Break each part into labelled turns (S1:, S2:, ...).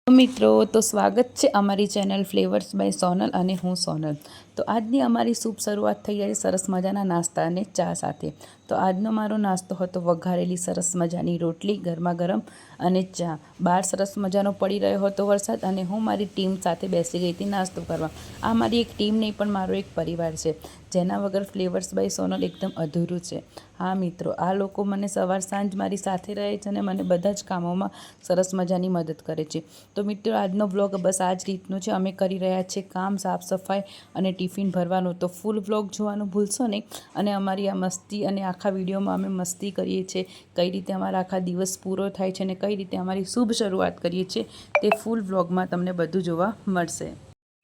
S1: મિત્રો તો સ્વાગત છે અમારી ચેનલ ફ્લેવર્સ બાય સોનલ અને હું સોનલ। તો આજની અમારી શુભ શરૂઆત થઈ જાય સરસ મજાના નાસ્તા અને ચા સાથે। તો આજનો મારો નાસ્તો હતો વઘારેલી સરસ મજાની રોટલી ગરમા ગરમ અને ચા। બહાર સરસ મજાનો પડી રહ્યો હતો વરસાદ અને હું મારી ટીમ સાથે બેસી ગઈ હતી નાસ્તો કરવા। આ મારી એક ટીમ નહીં પણ મારો એક પરિવાર છે, જેના વગર ફ્લેવર્સ બાય સોનલ એકદમ અધૂરું છે। હા મિત્રો, આ લોકો મને સવાર સાંજ મારી સાથે રહે છે અને મને બધા જ કામોમાં સરસ મજાની મદદ કરે છે। તો મિત્રો, આજનો વ્લોગ બસ આ જ રીતનો છે। અમે કરી રહ્યા છીએ કામ, સાફ સફાઈ અને ટિફિન ભરવાનું। તો ફૂલ વ્લોગ જોવાનું ભૂલશો નહીં અને અમારી આ મસ્તી અને આખા વિડીયોમાં અમે મસ્તી કરીએ છીએ, કઈ રીતે અમારા આખા દિવસ પૂરો થાય છે અને કઈ રીતે અમારી શુભ શરૂઆત કરીએ છીએ તે ફૂલ વ્લોગમાં તમને બધું જોવા મળશે।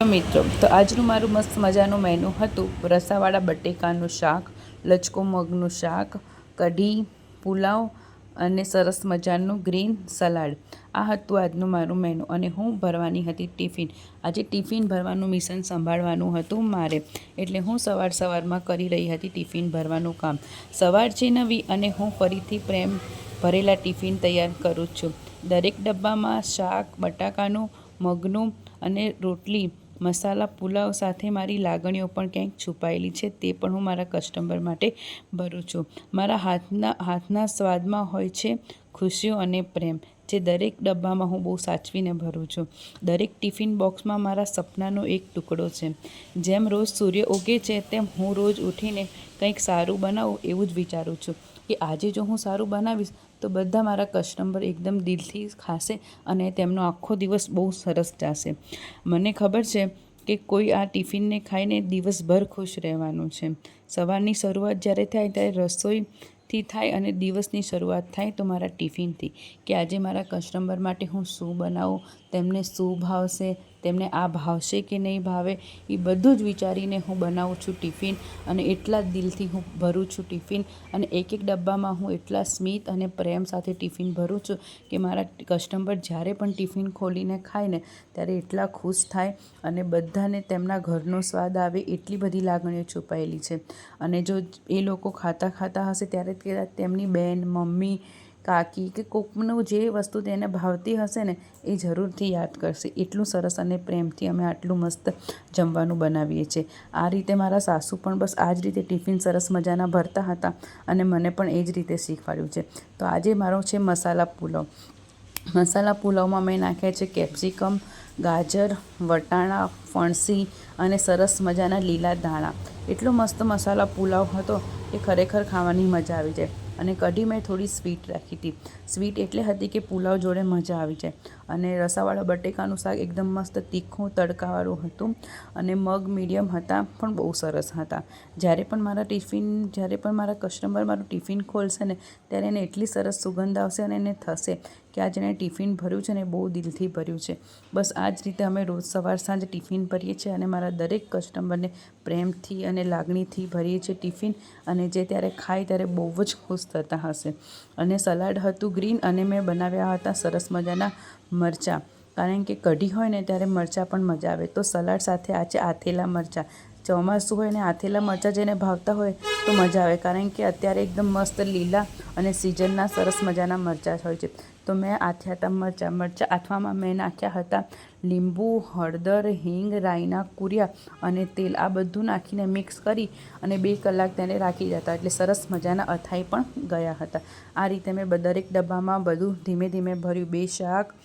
S1: મિત્રો, તો આજનું મારું મસ્ત મજાનું મેનુ હતું રસાવાળા બટેકાનું શાક, લચકો મગનું શાક, કઢી, પુલાવ અને સરસ મજાનું ગ્રીન સલાડ। આ હતું આજનું મારું મેનુ અને હું ભરવાની હતી ટિફિન। આજે ટિફિન ભરવાનું મિશન સંભાળવાનું હતું મારે, એટલે હું સવારમાં કરી રહી હતી ટિફિન ભરવાનું કામ। સવાર છે નવી અને હું ફરીથી પ્રેમ ભરેલા ટિફિન તૈયાર કરું છું। દરેક ડબ્બામાં શાક, બટાકાનું, મગનું અને રોટલી, મસાલા પુલાવ સાથે મારી લાગણીઓ પણ ક્યાંક છુપાયેલી છે, તે પણ હું મારા કસ્ટમર માટે ભરું છું। મારા હાથના સ્વાદમાં હોય છે ખુશીઓ અને પ્રેમ, જે દરેક ડબ્બામાં હું બહુ સાચવીને ભરું છું। દરેક ટિફિન બોક્સમાં મારા સપનાનો એક ટુકડો છે। જેમ રોજ સૂર્ય ઉગે છે તેમ હું રોજ ઉઠીને કંઈક સારું બનાવું એવું જ વિચારું છું કે આજે જો હું સારું બનાવીશ તો બધા મારા કસ્ટમર એકદમ દિલથી ખાશે અને તેમનો આખો દિવસ બહુ સરસ જશે। મને ખબર છે કે કોઈ આ ટિફિનને ખાઈને દિવસભર ખુશ રહેવાનું છે। સવારની શરૂઆત જ્યારે થાય ત્યારે રસોઈથી થાય અને દિવસની શરૂઆત થાય તો મારા ટિફિનથી, કે આજે મારા કસ્ટમર માટે હું શું બનાવું, તેમને શું ભાવશે, તેમને આ ભાવશે કે નહીં ભાવે, એ બધું જ વિચારીને હું બનાવું છું ટિફિન અને એટલા જ દિલથી હું ભરું છું ટિફિન। અને એક એક ડબ્બામાં હું એટલા સ્મિત અને પ્રેમ સાથે ટિફિન ભરું છું કે મારા કસ્ટમર જ્યારે પણ ટિફિન ખોલીને ખાય ને ત્યારે એટલા ખુશ થાય અને બધાને તેમના ઘરનો સ્વાદ આવે એટલી બધી લાગણીઓ છુપાયેલી છે। અને જો એ લોકો ખાતા હશે ત્યારે તેમની બહેન, મમ્મી, કાકી કે કોકનું જે વસ્તુ તેને ભાવતી હશે ને એ જરૂરથી યાદ કરશે। એટલું સરસ અને પ્રેમથી અમે આટલું મસ્ત જમવાનું બનાવીએ છીએ। આ રીતે મારા સાસુ પણ બસ આ જ રીતે ટિફિન સરસ મજાના ભરતા હતા અને મને પણ એ જ રીતે શીખવાડ્યું છે। તો આજે મારો છે મસાલા પુલાવ। મસાલા પુલાવમાં મેં નાખ્યા છે કેપ્સિકમ, ગાજર, વટાણા, ફણસી અને સરસ મજાના લીલા ધાણા। એટલો મસ્ત મસાલા પુલાવ હતો કે ખરેખર ખાવાની મજા આવી જાય। અને કઢી મેં થોડી સ્વીટ રાખી હતી। સ્વીટ એટલે હતી કે પુલાવ જોડે મજા આવી જાય। અને રસાવાળા બટેકાનું શાક એકદમ મસ્ત તીખું તડકાવાળું હતું અને મગ મીડિયમ હતા પણ બહુ સરસ હતા। જ્યારે પણ મારા કસ્ટમર મારું ટિફિન ખોલશે ને ત્યારે એને એટલી સરસ સુગંધ આવશે અને એને થશે કે આ જેણે ટિફિન ભર્યું છે ને બહુ દિલથી ભર્યું છે। બસ આ જ રીતે અમે રોજ સવાર સાંજ ટિફિન ભરીએ છીએ અને મારા દરેક કસ્ટમરને પ્રેમથી અને લાગણીથી ભરીએ છીએ ટિફિન, અને જે ત્યારે ખાય ત્યારે બહુ જ ખુશ થતા હશે। અને સલાડ હતું ગ્રીન અને મેં બનાવ્યા હતા સરસ મજાના મરચાં, કારણ કે કઢી હોય ને ત્યારે મરચાં પણ મજા આવે। તો સલાડ સાથે આ છે આથેલા મરચાં। ચોમાસું હોય ને આથેલા મરચાં જેને ભાવતા હોય તો મજા આવે, કારણ કે અત્યારે એકદમ મસ્ત લીલા અને સિઝનના સરસ મજાના મરચાં હોય છે। તો મેં આથ્યા હતા મરચાં આથવામાં મેં નાખ્યા હતા લીંબુ, હળદર, હિંગ, રાઈના કુરિયા અને તેલ। આ બધું નાખીને મિક્સ કરી અને 2 કલાક તેને રાખી જતા, એટલે સરસ મજાના અથાઈ પણ ગયા હતા। આ રીતે મેં દરેક ડબ્બામાં બધું ધીમે ધીમે ભર્યું, 2 શાક,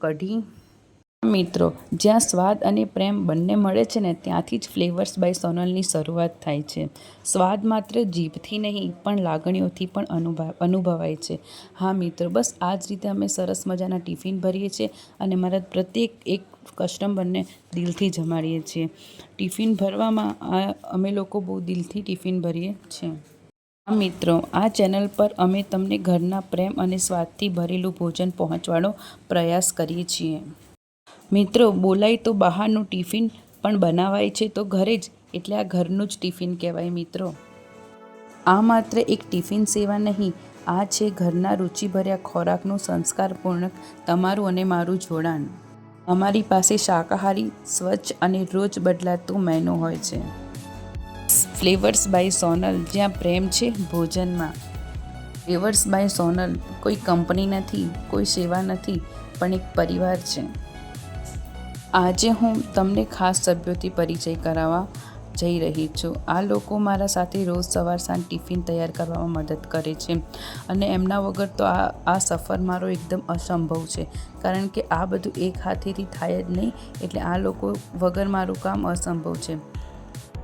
S1: કઢી। મિત્રો, જ્યાં સ્વાદ અને પ્રેમ બંને મળે છે ને ત્યાંથી જ ફ્લેવર્સ બાય સોનલની શરૂઆત થાય છે। સ્વાદ માત્ર જીભથી નહીં પણ લાગણીઓથી પણ અનુભવાય છે। હા મિત્રો, બસ આ જ રીતે અમે સરસ મજાના ટિફિન ભરીએ છીએ અને મારા પ્રત્યેક એક કસ્ટમરને દિલથી જમાડીએ છીએ। ટિફિન ભરવામાં અમે લોકો બહુ દિલથી ટિફિન ભરીએ છીએ। હા મિત્રો, આ ચેનલ પર અમે તમને ઘરના પ્રેમ અને સ્વાદથી ભરેલું ભોજન પહોંચવાનો પ્રયાસ કરીએ છીએ। મિત્રો, બોલાય તો બહારનું ટિફિન પણ બનાવાય છે તો ઘરે જ, એટલે આ ઘરનું જ ટિફિન કહેવાય મિત્રો। આ માત્ર એક ટિફિન સેવા નહીં, આ છે ઘરના રુચિભર્યા ખોરાકનું સંસ્કારપૂર્ણ તમારું અને મારું જોડાણ। અમારી પાસે શાકાહારી, સ્વચ્છ અને રોજ બદલાતું મેનુ હોય છે। ફ્લેવર્સ બાય સોનલ, જ્યાં પ્રેમ છે ભોજનમાં। ફ્લેવર્સ બાય સોનલ કોઈ કંપની નથી, કોઈ સેવા નથી, પણ એક પરિવાર છે. આજે હું તમને ખાસ સભ્યોથી પરિચય કરાવવા જઈ રહી છું. આ લોકો મારા સાથે રોજ સવાર સાંજ ટિફિન તૈયાર કરવામાં મદદ કરે છે અને એમના વગર તો આ સફર મારો એકદમ અસંભવ છે, કારણ કે આ બધું એક હાથેથી થાય જ નહીં, એટલે આ લોકો વગર મારું કામ અસંભવ છે.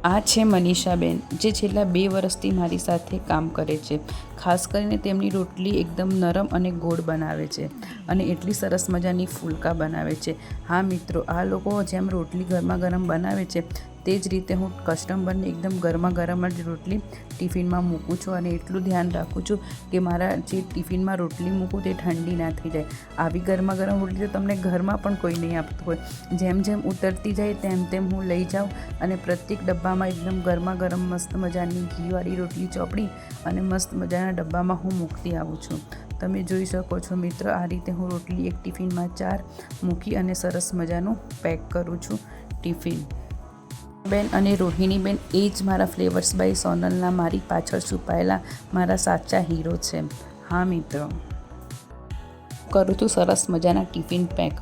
S1: આ છે મનીષાબેન, જે છેલ્લા 2 વર્ષથી મારી સાથે કામ કરે છે. ખાસ કરીને તેમની રોટલી એકદમ નરમ અને ગોળ બનાવે છે અને એટલી સરસ મજાની ફૂલકા બનાવે છે. હા મિત્રો, આ લોકો જેમ રોટલી ગરમા ગરમ બનાવે છે તે જ રીતે હું કસ્ટમરને એકદમ ગરમા ગરમ જ રોટલી ટિફિનમાં મૂકું છું અને એટલું ધ્યાન રાખું છું કે મારા જે ટિફિનમાં રોટલી મૂકું તે ઠંડી ના થઈ જાય. આવી ગરમા ગરમ રોટલી તો તમને ઘરમાં પણ કોઈ નહીં આપતું હોય. જેમ જેમ ઉતરતી જાય તેમ તેમ હું લઈ જાઉં અને પ્રત્યેક ડબ્બામાં એકદમ ગરમા ગરમ મસ્ત મજાની ઘીવાળી રોટલી ચોપડી અને મસ્ત મજાના ડબ્બામાં હું મૂકતી આવું છું. તમે જોઈ શકો છો મિત્રો, આ રીતે હું રોટલી એક ટિફિનમાં 4 મૂકી અને સરસ મજાનું પેક કરું છું ટિફિન. બેન અને રોહિણીબેન એ જ મારા ફ્લેવર્સ બાય સોનલના મારી પાછળ છુપાયેલા મારા સાચા હીરો છે. હા મિત્રો, કરું છું સરસ મજાના ટિફિન પેક.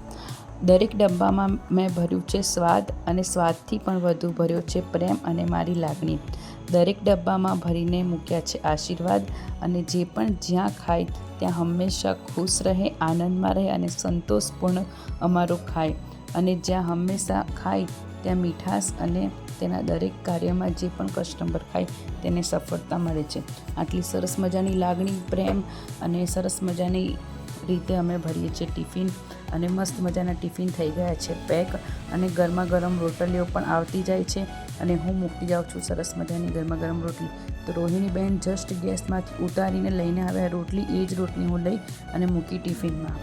S1: દરેક ડબ્બામાં મેં ભર્યું છે સ્વાદ, અને સ્વાદથી પણ વધુ ભર્યો છે પ્રેમ અને મારી લાગણી. દરેક ડબ્બામાં ભરીને મૂક્યા છે આશીર્વાદ, અને જે પણ જ્યાં ખાય ત્યાં હંમેશા ખુશ રહે, આનંદમાં રહે અને સંતોષપૂર્ણ અમારું ખાય. અને જ્યાં હંમેશા ખાય ત્યાં મીઠાશ અને તેના દરેક કાર્યમાં જે પણ કસ્ટમર ખાય તેને સફળતા મળે છે. આટલી સરસ મજાની લાગણી, પ્રેમ અને સરસ મજાની રીતે અમે ભરીએ છીએ ટિફિન, અને મસ્ત મજાના ટિફિન થઈ ગયા છે પેક, અને ગરમા ગરમ રોટલીઓ પણ આવતી જાય છે અને હું મૂકતી જાઉં છું સરસ મજાની ગરમા ગરમ રોટલી. તો રોહિણીબેન જસ્ટ ગેસમાંથી ઉતારીને લઈને આવ્યા રોટલી, એ જ રોટલી હું લઈ અને મૂકી ટિફિનમાં.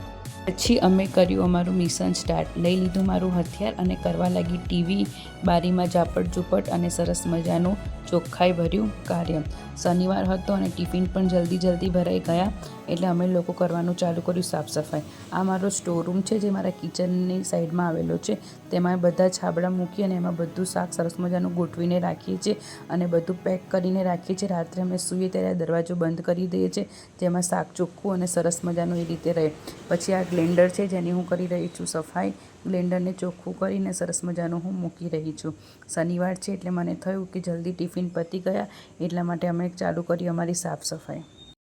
S1: પછી અમે કર્યું અમારું મિશન સ્ટાર્ટ. લઈ લીધું મારું હથિયાર અને કરવા લાગી ટીવી, બારીમાં ઝાપટ ઝૂપટ અને સરસ મજાનું ચોખ્ખાઈ ભર્યું કાર્ય. શનિવાર હતો અને ટિફિન પણ જલ્દી ભરાઈ ગયા, એટલે અમે લોકો કરવાનું ચાલુ કર્યું સાફ સફાઈ. આ મારો સ્ટોરરૂમ છે જે મારા કિચનની સાઈડમાં આવેલો છે. તેમાં બધા છાબડા મૂકી અને એમાં બધું શાક સરસ મજાનું ગોઠવીને રાખીએ છીએ અને બધું પેક કરીને રાખીએ છીએ. રાત્રે અમે સૂઈએ ત્યારે દરવાજો બંધ કરી દઈએ છીએ, જેમાં શાક ચોખ્ખું અને સરસ મજાનું એ રીતે રહે. પછી આ બ્લેન્ડર છે જેની હું કરી રહી છું સફાઈ. બ્લેન્ડરને ચોખ્ખું કરીને સરસ મજાનું હું મૂકી રહી છું. શનિવાર છે એટલે મને થયું કે જલ્દી ટિફિન પતી ગયા, એટલા માટે અમે ચાલુ કરી અમારી સાફ સફાઈ.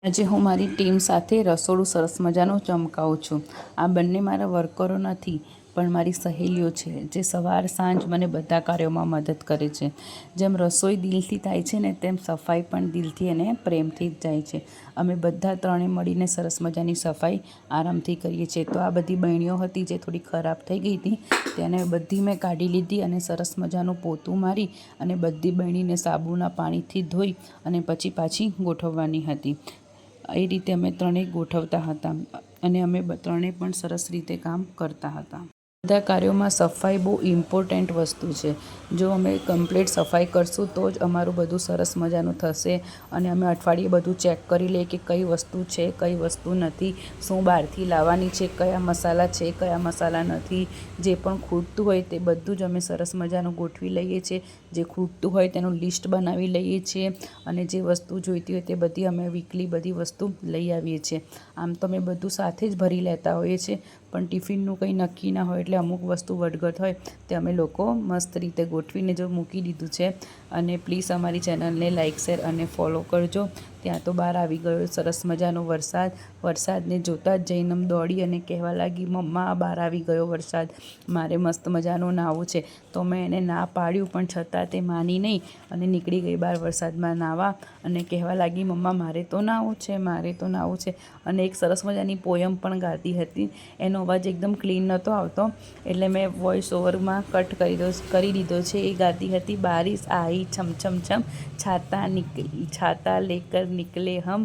S1: આજે હું મારી ટીમ સાથે રસોડું સરસ મજાનું ચમકાવું છું. આ બંને મારા વર્કરો નથી, પણ મારી સહેલીઓ છે, જે સવાર સાંજ મને બધા કાર્યોમાં મદદ કરે છે. જેમ રસોઈ દિલથી થાય છે ને, તેમ સફાઈ પણ દિલથી અને પ્રેમથી જ જાય છે. અમે બધા ત્રણે મળીને સરસ મજાની સફાઈ આરામથી કરીએ છીએ. તો આ બધી બરણીઓ હતી જે થોડી ખરાબ થઈ ગઈ હતી, તેને બધી મેં કાઢી લીધી અને સરસ મજાનું પોતું મારી અને બધી બરણીને સાબુના પાણીથી ધોઈ અને પછી પાછી ગોઠવવાની હતી. એ રીતે અમે ત્રણેય ગોઠવતા હતા અને અમે ત્રણેય પણ સરસ રીતે કામ કરતા હતા. બધા કાર્યોમાં સફાઈ બહુ ઇમ્પોર્ટન્ટ વસ્તુ છે. જો અમે કમ્પ્લીટ સફાઈ કરશું તો જ અમારું બધું સરસ મજાનું થશે. અને અમે અઠવાડિયે બધું ચેક કરી લઈએ કે કઈ વસ્તુ છે, કઈ વસ્તુ નથી, શું બહારથી લાવવાની છે, કયા મસાલા છે, કયા મસાલા નથી. જે પણ ખૂટતું હોય તે બધું જ અમે સરસ મજાનું ગોઠવી લઈએ છીએ. જે ખૂટતું હોય તેનું લિસ્ટ બનાવી લઈએ છીએ અને જે વસ્તુ જોઈતી હોય તે બધી અમે વીકલી બધી વસ્તુ લઈ આવીએ છીએ. આમ તો અમે બધું સાથે જ ભરી લેતા હોઈએ છીએ, પણ ટિફિનનું કંઈ નક્કી ના હોય એટલે અમુક વસ્તુ વધઘટ હોય તે અમે લોકો મસ્ત રીતે ગોઠવીને જો મૂકી દીધું છે. અને પ્લીઝ અમારી ચેનલને લાઇક, શેર અને ફોલો કરજો. ત્યાં તો બહાર આવી ગયો સરસ મજાનો વરસાદ. વરસાદને જોતાં જ જૈનમ દોડી અને કહેવા લાગી, મમ્મા બહાર આવી ગયો વરસાદ, મારે મસ્ત મજાનું નાહવું છે. તો મેં એને ના પાડ્યું, પણ છતાં તે માની નહીં અને નીકળી ગઈ બહાર વરસાદમાં નાહવા અને કહેવા લાગી, મમ્મા મારે તો નાહવું છે, મારે તો નાહવું છે. અને એક સરસ મજાની પોયમ પણ ગાતી હતી. એનો અવાજ એકદમ ક્લીન નહોતો આવતો, એટલે મેં વોઇસ ઓવરમાં કટ કરી દીધો છે. એ ગાતી હતી, બારિશ આઈ છમ છમ છમ, છાતા લેકર નિકલે હમ,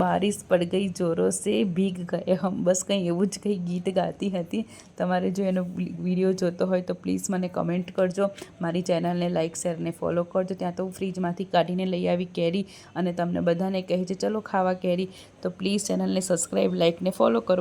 S1: બારિશ પડ ગઈ જોરો સે, ભીગ ગયે હમ. બસ કંઈ એવું જ કંઈ ગીત ગાતી હતી. તમારે જો એનો વિડીયો જોતો હોય તો પ્લીઝ મને કમેન્ટ કરજો. મારી ચેનલને લાઇક, શેર અને ફોલો કરજો. ત્યાં તો ફ્રીજમાંથી કાઢીને લઈ આવી કેરી અને તમને બધાને કહે છે ચલો ખાવા કેરી. તો પ્લીઝ ચેનલને સબસ્ક્રાઈબ, લાઇક ને ફોલો કરો.